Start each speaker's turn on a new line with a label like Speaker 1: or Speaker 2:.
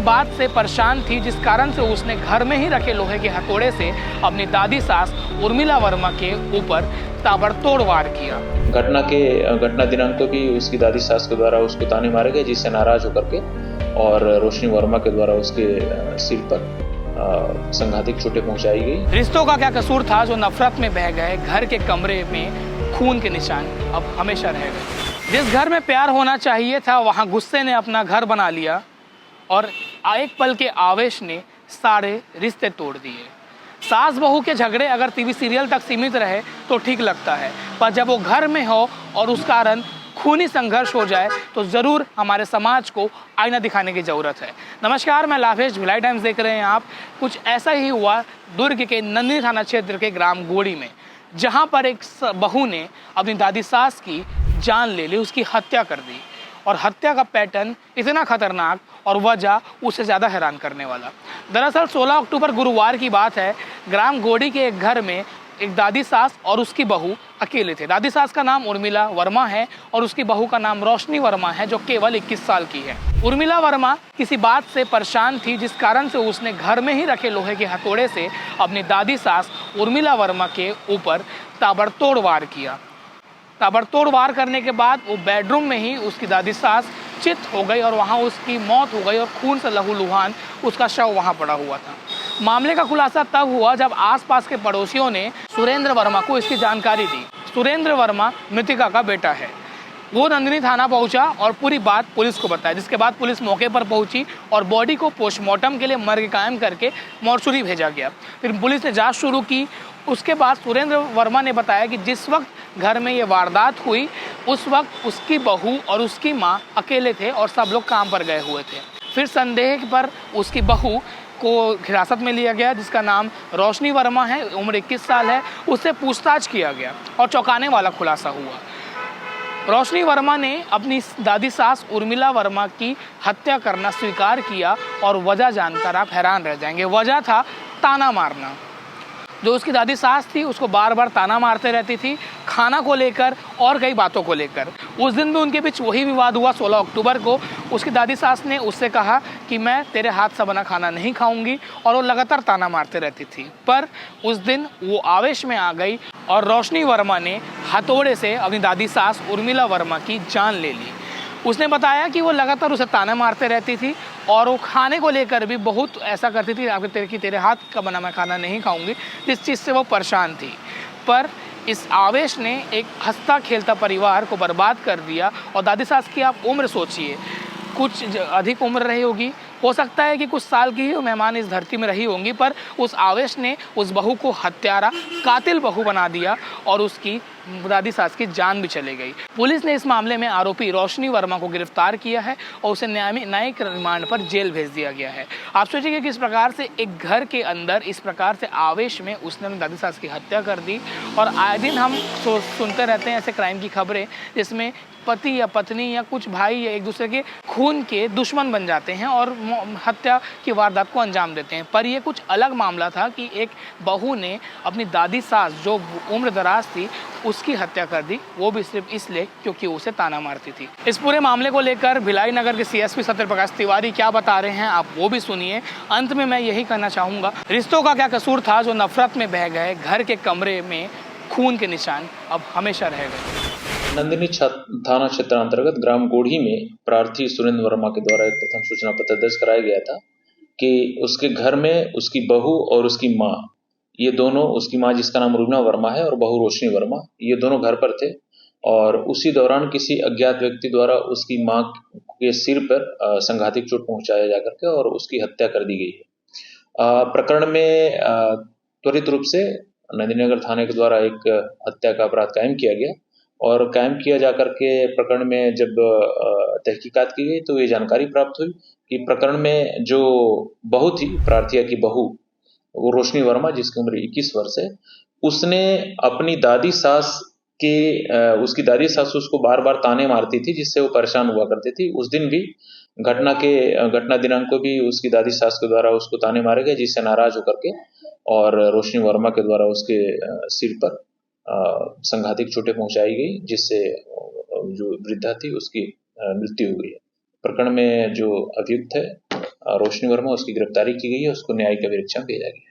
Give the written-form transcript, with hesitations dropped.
Speaker 1: बात से परेशान थी, जिस कारण से उसने घर में ही रखे लोहे के हथौड़े से अपनी दादी सास उर्मिला वर्मा के ऊपर ताबड़तोड़ वार किया।
Speaker 2: घटना दिनांक को भी उसकी दादी सास के द्वारा उसको ताने मारे गए, जिससे नाराज होकर के और रोशनी वर्मा के द्वारा उसके सिर पर संघातिक चोटें पहुंचाई गई।
Speaker 1: रिश्तों का क्या कसूर था जो नफरत में बह गए, घर के कमरे में खून के निशान अब हमेशा रह गए। जिस घर में प्यार होना चाहिए था, वहां गुस्से ने अपना घर बना लिया और एक पल के आवेश ने सारे रिश्ते तोड़ दिए। सास बहू के झगड़े अगर टीवी सीरियल तक सीमित रहे तो ठीक लगता है, पर जब वो घर में हो और उस कारण खूनी संघर्ष हो जाए तो ज़रूर हमारे समाज को आईना दिखाने की ज़रूरत है। नमस्कार, मैं लाभेश, भिलाई टाइम्स देख रहे हैं आप। कुछ ऐसा ही हुआ दुर्ग के नंदिनी थाना क्षेत्र के ग्राम गोड़ी में, जहां पर एक बहू ने अपनी दादी सास की जान ले ली, उसकी हत्या कर दी। और हत्या का पैटर्न इतना खतरनाक और वजह उससे ज़्यादा हैरान करने वाला। दरअसल 16 अक्टूबर गुरुवार की बात है। ग्राम गोड़ी के एक घर में एक दादी सास और उसकी बहू अकेले थे। दादी सास का नाम उर्मिला वर्मा है और उसकी बहू का नाम रोशनी वर्मा है, जो केवल 21 साल की है। उर्मिला वर्मा किसी बात से परेशान थी, जिस कारण से उसने घर में ही रखे लोहे के हथौड़े से अपनी दादी सास उर्मिला वर्मा के ऊपर ताबड़तोड़ वार किया। ताबड़तोड़ वार करने के बाद वो बेडरूम में ही उसकी दादी सास चित हो गई और वहाँ उसकी मौत हो गई और खून से लहूलुहान उसका शव वहाँ पड़ा हुआ था। मामले का खुलासा तब हुआ जब आसपास के पड़ोसियों ने सुरेंद्र वर्मा को इसकी जानकारी दी। सुरेंद्र वर्मा मृतिका का बेटा है। वो नंदिनी थाना पहुंचा और पूरी बात पुलिस को बताया, जिसके बाद पुलिस मौके पर पहुंची और बॉडी को पोस्टमार्टम के लिए मर्ग कायम करके मॉर्चुरी भेजा गया। फिर पुलिस ने जांच शुरू की। उसके बाद सुरेंद्र वर्मा ने बताया कि जिस वक्त घर में ये वारदात हुई, उस वक्त उसकी बहू और उसकी माँ अकेले थे और सब लोग काम पर गए हुए थे। फिर संदेह पर उसकी बहू को हिरासत में लिया गया, जिसका नाम रोशनी वर्मा है, उम्र 21 साल है। उससे पूछताछ किया गया और चौंकाने वाला खुलासा हुआ। रोशनी वर्मा ने अपनी दादी सास उर्मिला वर्मा की हत्या करना स्वीकार किया और वजह जानकर आप हैरान रह जाएंगे। वजह था ताना मारना। जो उसकी दादी सास थी उसको बार बार ताना मारते रहती थी, खाना को लेकर और कई बातों को लेकर। उस दिन भी उनके बीच वही विवाद हुआ। 16 अक्टूबर को उसकी दादी सास ने उससे कहा कि मैं तेरे हाथ से बना खाना नहीं खाऊंगी, और वो लगातार ताना मारते रहती थी। पर उस दिन वो आवेश में आ गई और रोशनी वर्मा ने हथौड़े से अपनी दादी सास उर्मिला वर्मा की जान ले ली। उसने बताया कि वो लगातार उसे ताना मारते रहती थी और वो खाने को लेकर भी बहुत ऐसा करती थी, तेरे हाथ का बना मैं खाना नहीं खाऊंगी, जिस चीज़ से वो परेशान थी। पर इस आवेश ने एक हंसता खेलता परिवार को बर्बाद कर दिया। और दादी सास की आप उम्र सोचिए, कुछ अधिक उम्र रही होगी, हो सकता है कि कुछ साल की ही मेहमान इस धरती में रही होंगी, पर उस आवेश ने उस बहू को हत्यारा, कातिल बहू बना दिया और उसकी दादी सास की जान भी चली गई। पुलिस ने इस मामले में आरोपी रोशनी वर्मा को गिरफ्तार किया है और उसे न्यायिक रिमांड पर जेल भेज दिया गया है। आप सोचिए कि इस प्रकार से एक घर के अंदर इस प्रकार से आवेश में उसने अपनी दादी सास की हत्या कर दी। और आए दिन हम सुनते रहते हैं ऐसे क्राइम की खबरें जिसमें पति या पत्नी या कुछ भाई या एक दूसरे के खून के दुश्मन बन जाते हैं और हत्या की वारदात को अंजाम देते हैं। पर यह कुछ अलग मामला था कि एक बहू ने अपनी दादी सास जो उम्र दराज थी उसकी हत्या कर दी, वो भी सिर्फ इसलिए क्योंकि उसे ताना मारती थी। इस पूरे मामले को लेकर भिलाई नगर के सीएसपी सत्यप्रकाश तिवारी क्या बता रहे हैं, आप वो भी सुनिए। अंत में मैं यही कहना चाहूँगा, रिश्तों का क्या कसूर था जो नफरत में बह गए, घर के कमरे में खून के निशान अब हमेशा रह गए।
Speaker 2: नंदिनी थाना क्षेत्र अंतर्गत ग्राम गोढ़ी में प्रार्थी सुरेंद्र वर्मा के द्वारा एक प्रथम सूचना पत्र दर्ज कराया गया था कि उसके घर में उसकी बहू और उसकी माँ, ये दोनों, उसकी माँ जिसका नाम उर्मिला वर्मा है और बहू रोशनी वर्मा, ये दोनों घर पर थे। और उसी दौरान किसी अज्ञात व्यक्ति द्वारा उसकी माँ के सिर पर संघातिक चोट पहुंचाया जा करके और उसकी हत्या कर दी गई है। प्रकरण में त्वरित रूप से नंदीनगर थाने के द्वारा एक हत्या का अपराध कायम किया गया और कायम किया जाकर के प्रकरण में जब तहकीकात की गई तो ये जानकारी प्राप्त हुई कि प्रकरण में जो बहू थी, प्रार्थिया की बहू, वो रोशनी वर्मा जिसकी उम्र 21 वर्ष है, उसने अपनी दादी सास उसकी दादी सास उसको बार बार ताने मारती थी, जिससे वो परेशान हुआ करती थी। उस दिन भी घटना दिनांक को भी उसकी दादी सास के द्वारा उसको ताने मारे गए, जिससे नाराज होकर के और रोशनी वर्मा के द्वारा उसके सिर पर संघातिक चोटें पहुंचाई गई, जिससे जो वृद्धा थी उसकी मृत्यु हो गई। प्रकरण में जो अभियुक्त है रोशनी वर्मा, उसकी गिरफ्तारी की गई है, उसको न्यायिक अभिरक्षा में भेजा गया।